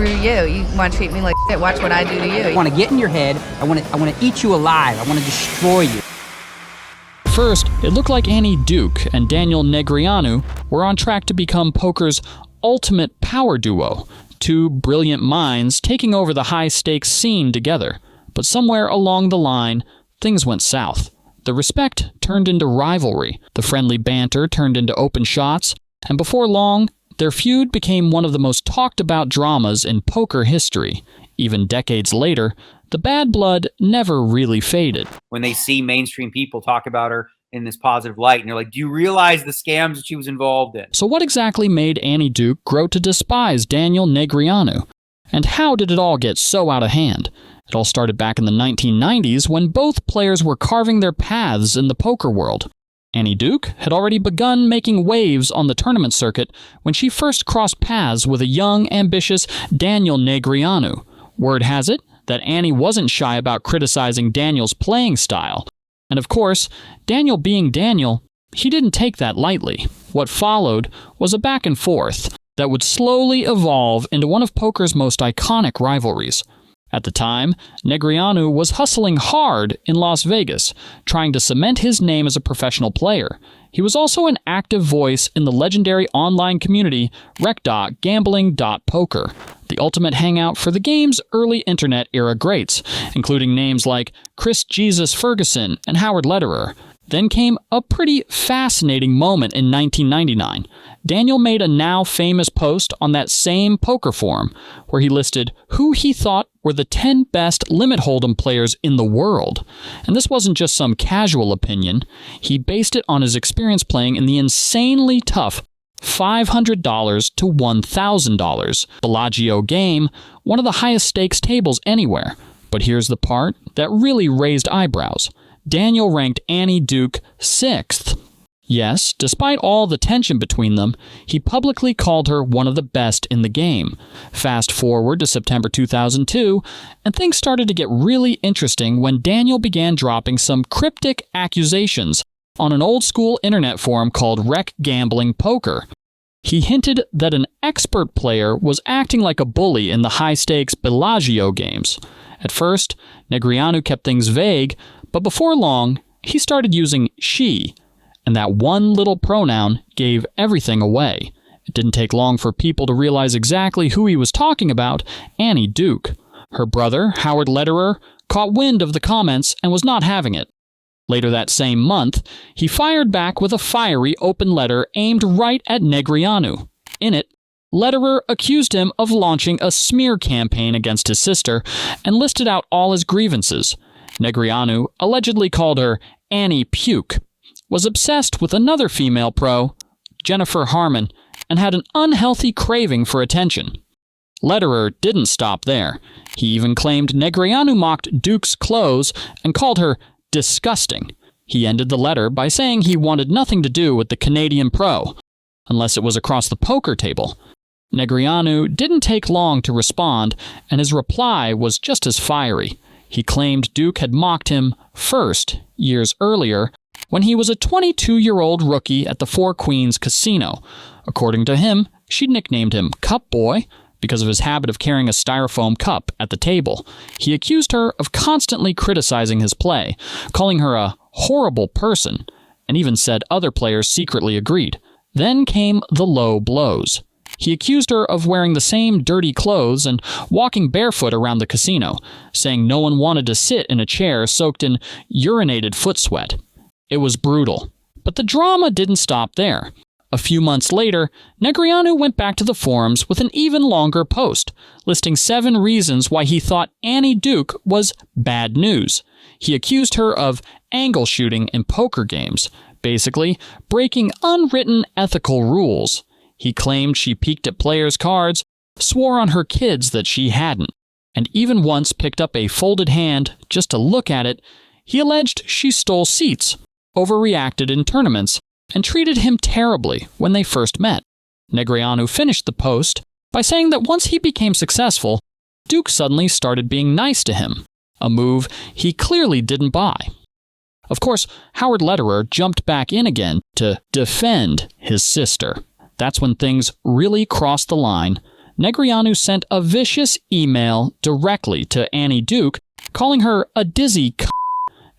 screw you. You want to treat me like shit, watch what I do to you. I want to get in your head. I want to eat you alive. I want to destroy you. First, it looked like Annie Duke and Daniel Negreanu were on track to become poker's ultimate power duo, two brilliant minds taking over the high-stakes scene together. But somewhere along the line, things went south. The respect turned into rivalry, the friendly banter turned into open shots, and before long, their feud became one of the most talked-about dramas in poker history. Even decades later, the bad blood never really faded. When they see mainstream people talk about her in this positive light, and they're like, do you realize the scams that she was involved in? So what exactly made Annie Duke grow to despise Daniel Negreanu? And how did it all get so out of hand? It all started back in the 1990s when both players were carving their paths in the poker world. Annie Duke had already begun making waves on the tournament circuit when she first crossed paths with a young, ambitious Daniel Negreanu. Word has it that Annie wasn't shy about criticizing Daniel's playing style. And of course, Daniel being Daniel, he didn't take that lightly. What followed was a back and forth that would slowly evolve into one of poker's most iconic rivalries. At the time, Negreanu was hustling hard in Las Vegas, trying to cement his name as a professional player. He was also an active voice in the legendary online community rec.gambling.poker, the ultimate hangout for the game's early internet era greats, including names like Chris Jesus Ferguson and Howard Lederer. Then came a pretty fascinating moment in 1999. Daniel made a now famous post on that same poker forum, where he listed who he thought were the 10 best limit hold'em players in the world. And this wasn't just some casual opinion. He based it on his experience playing in the insanely tough $500 to $1,000 Bellagio game, one of the highest stakes tables anywhere. But here's the part that really raised eyebrows. Daniel ranked Annie Duke 6th. Yes, despite all the tension between them, he publicly called her one of the best in the game. Fast forward to September 2002, and things started to get really interesting when Daniel began dropping some cryptic accusations on an old-school internet forum called Rec Gambling Poker. He hinted that an expert player was acting like a bully in the high-stakes Bellagio games. At first, Negreanu kept things vague, but before long, he started using she, and that one little pronoun gave everything away. It didn't take long for people to realize exactly who he was talking about, Annie Duke. Her brother, Howard Lederer, caught wind of the comments and was not having it. Later that same month, he fired back with a fiery open letter aimed right at Negreanu. In it, Lederer accused him of launching a smear campaign against his sister and listed out all his grievances. Negreanu allegedly called her Annie Puke, was obsessed with another female pro, Jennifer Harmon, and had an unhealthy craving for attention. Lederer didn't stop there. He even claimed Negreanu mocked Duke's clothes and called her disgusting. He ended the letter by saying he wanted nothing to do with the Canadian pro, unless it was across the poker table. Negreanu didn't take long to respond, and his reply was just as fiery. He claimed Duke had mocked him first, years earlier, when he was a 22-year-old rookie at the Four Queens Casino. According to him, she'd nicknamed him Cup Boy because of his habit of carrying a styrofoam cup at the table. He accused her of constantly criticizing his play, calling her a horrible person, and even said other players secretly agreed. Then came the low blows. He accused her of wearing the same dirty clothes and walking barefoot around the casino, saying no one wanted to sit in a chair soaked in urinated foot sweat. It was brutal. But the drama didn't stop there. A few months later, Negreanu went back to the forums with an even longer post, listing 7 reasons why he thought Annie Duke was bad news. He accused her of angle shooting in poker games, basically breaking unwritten ethical rules. He claimed she peeked at players' cards, swore on her kids that she hadn't, and even once picked up a folded hand just to look at it. He alleged she stole seats, overreacted in tournaments, and treated him terribly when they first met. Negreanu finished the post by saying that once he became successful, Duke suddenly started being nice to him, a move he clearly didn't buy. Of course, Howard Lederer jumped back in again to defend his sister. That's when things really crossed the line. Negreanu sent a vicious email directly to Annie Duke, calling her a dizzy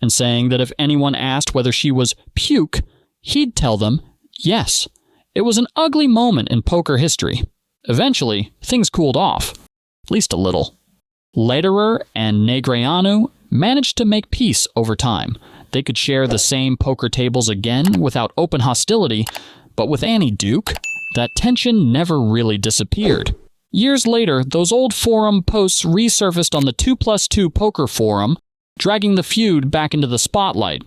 and saying that if anyone asked whether she was puke, he'd tell them yes. It was an ugly moment in poker history. Eventually, things cooled off, at least a little. Lederer and Negreanu managed to make peace over time. They could share the same poker tables again without open hostility, but with Annie Duke, that tension never really disappeared. Years later, those old forum posts resurfaced on the 2+2 poker forum, dragging the feud back into the spotlight.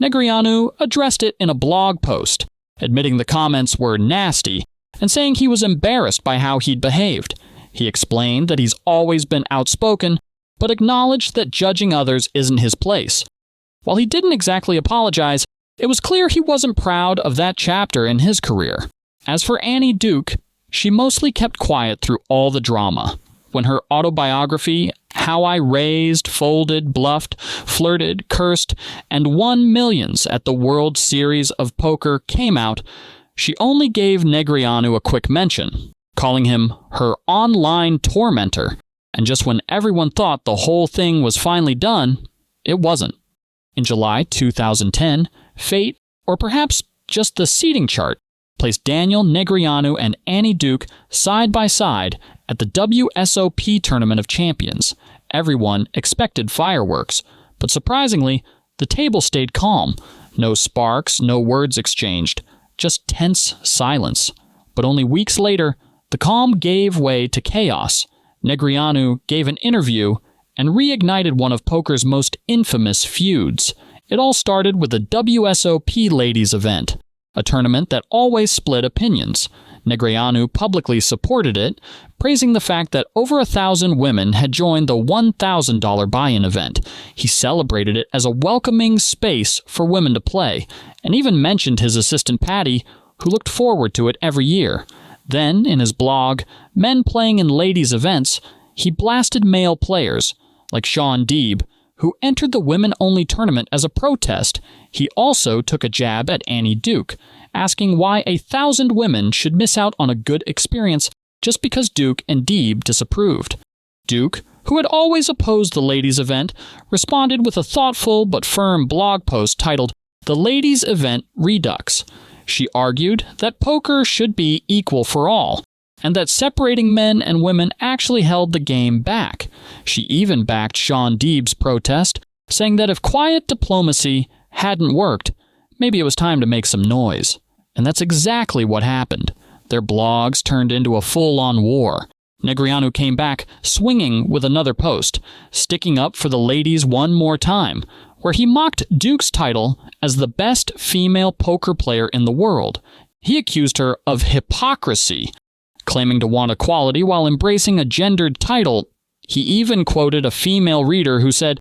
Negreanu addressed it in a blog post, admitting the comments were nasty and saying he was embarrassed by how he'd behaved. He explained that he's always been outspoken, but acknowledged that judging others isn't his place. While he didn't exactly apologize, it was clear he wasn't proud of that chapter in his career. As for Annie Duke, she mostly kept quiet through all the drama. When her autobiography, How I Raised, Folded, Bluffed, Flirted, Cursed, and Won Millions at the World Series of Poker came out, she only gave Negreanu a quick mention, calling him her online tormentor. And just when everyone thought the whole thing was finally done, it wasn't. In July 2010, fate, or perhaps just the seating chart, placed Daniel Negreanu and Annie Duke side by side at the WSOP Tournament of Champions. Everyone expected fireworks, but surprisingly, the table stayed calm. No sparks, no words exchanged, just tense silence. But only weeks later, the calm gave way to chaos. Negreanu gave an interview and reignited one of poker's most infamous feuds. It all started with the WSOP Ladies event, a tournament that always split opinions. Negreanu publicly supported it, praising the fact that over 1,000 women had joined the $1,000 buy-in event. He celebrated it as a welcoming space for women to play, and even mentioned his assistant Patty, who looked forward to it every year. Then, in his blog, Men Playing in Ladies Events, he blasted male players, like Sean Deeb, who entered the women-only tournament as a protest. He also took a jab at Annie Duke, asking why 1,000 women should miss out on a good experience just because Duke and Deeb disapproved. Duke, who had always opposed the ladies' event, responded with a thoughtful but firm blog post titled, "The Ladies' Event Redux." She argued that poker should be equal for all, and that separating men and women actually held the game back. She even backed Sean Deeb's protest, saying that if quiet diplomacy hadn't worked, maybe it was time to make some noise. And that's exactly what happened. Their blogs turned into a full-on war. Negreanu came back swinging with another post, sticking up for the ladies one more time, where he mocked Duke's title as the best female poker player in the world. He accused her of hypocrisy, claiming to want equality while embracing a gendered title. He even quoted a female reader who said,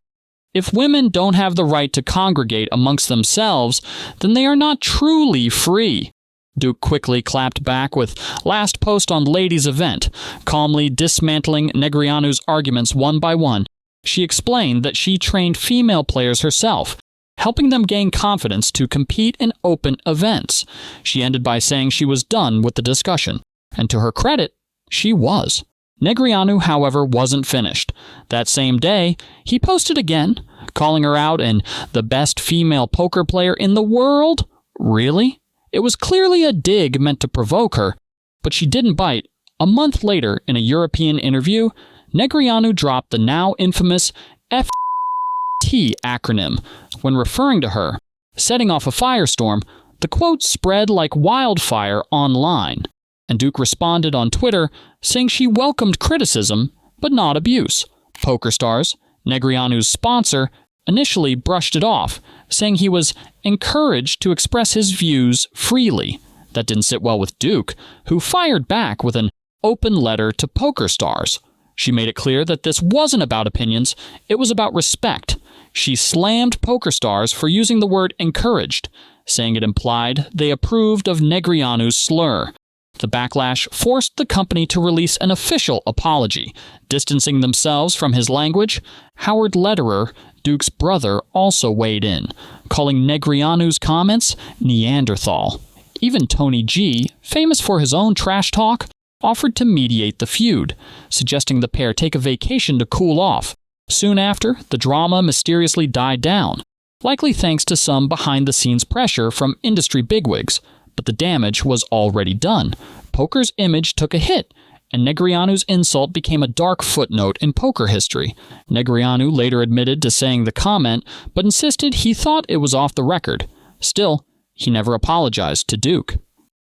"If women don't have the right to congregate amongst themselves, then they are not truly free." Duke quickly clapped back with last post on ladies' event, calmly dismantling Negreanu's arguments one by one. She explained that she trained female players herself, helping them gain confidence to compete in open events. She ended by saying she was done with the discussion, and to her credit, she was. Negreanu, however, wasn't finished. That same day, he posted again, calling her out and the best female poker player in the world? Really? It was clearly a dig meant to provoke her, but she didn't bite. A month later, in a European interview, Negreanu dropped the now infamous FT acronym when referring to her, setting off a firestorm. The quote spread like wildfire online, and Duke responded on Twitter, saying she welcomed criticism, but not abuse. PokerStars, Negreanu's sponsor, initially brushed it off, saying he was encouraged to express his views freely. That didn't sit well with Duke, who fired back with an open letter to PokerStars. She made it clear that this wasn't about opinions, it was about respect. She slammed PokerStars for using the word encouraged, saying it implied they approved of Negreanu's slur. The backlash forced the company to release an official apology, distancing themselves from his language. Howard Lederer, Duke's brother, also weighed in, calling Negreanu's comments Neanderthal. Even Tony G, famous for his own trash talk, offered to mediate the feud, suggesting the pair take a vacation to cool off. Soon after, the drama mysteriously died down, likely thanks to some behind-the-scenes pressure from industry bigwigs. But the damage was already done. Poker's image took a hit, and Negreanu's insult became a dark footnote in poker history. Negreanu later admitted to saying the comment, but insisted he thought it was off the record. Still, he never apologized to Duke.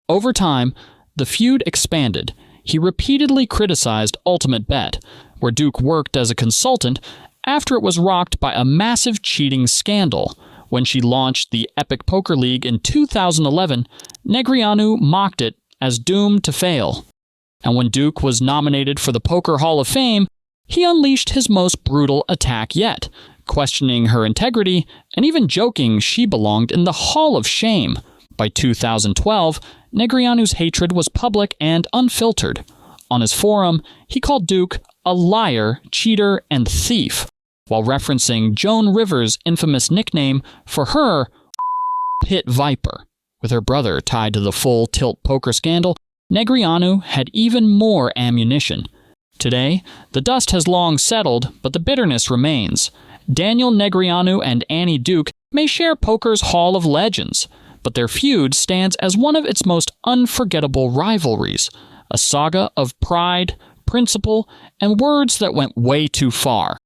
Over time, the feud expanded. He repeatedly criticized Ultimate Bet, where Duke worked as a consultant after it was rocked by a massive cheating scandal. When she launched the Epic Poker League in 2011, Negreanu mocked it as doomed to fail. And when Duke was nominated for the Poker Hall of Fame, he unleashed his most brutal attack yet, questioning her integrity and even joking she belonged in the Hall of Shame. By 2012, Negreanu's hatred was public and unfiltered. On his forum, he called Duke a liar, cheater, and thief, while referencing Joan Rivers' infamous nickname for her, Pit Viper. With her brother tied to the full tilt poker scandal, Negreanu had even more ammunition. Today, the dust has long settled, but the bitterness remains. Daniel Negreanu and Annie Duke may share poker's Hall of Legends, but their feud stands as one of its most unforgettable rivalries, a saga of pride, principle, and words that went way too far.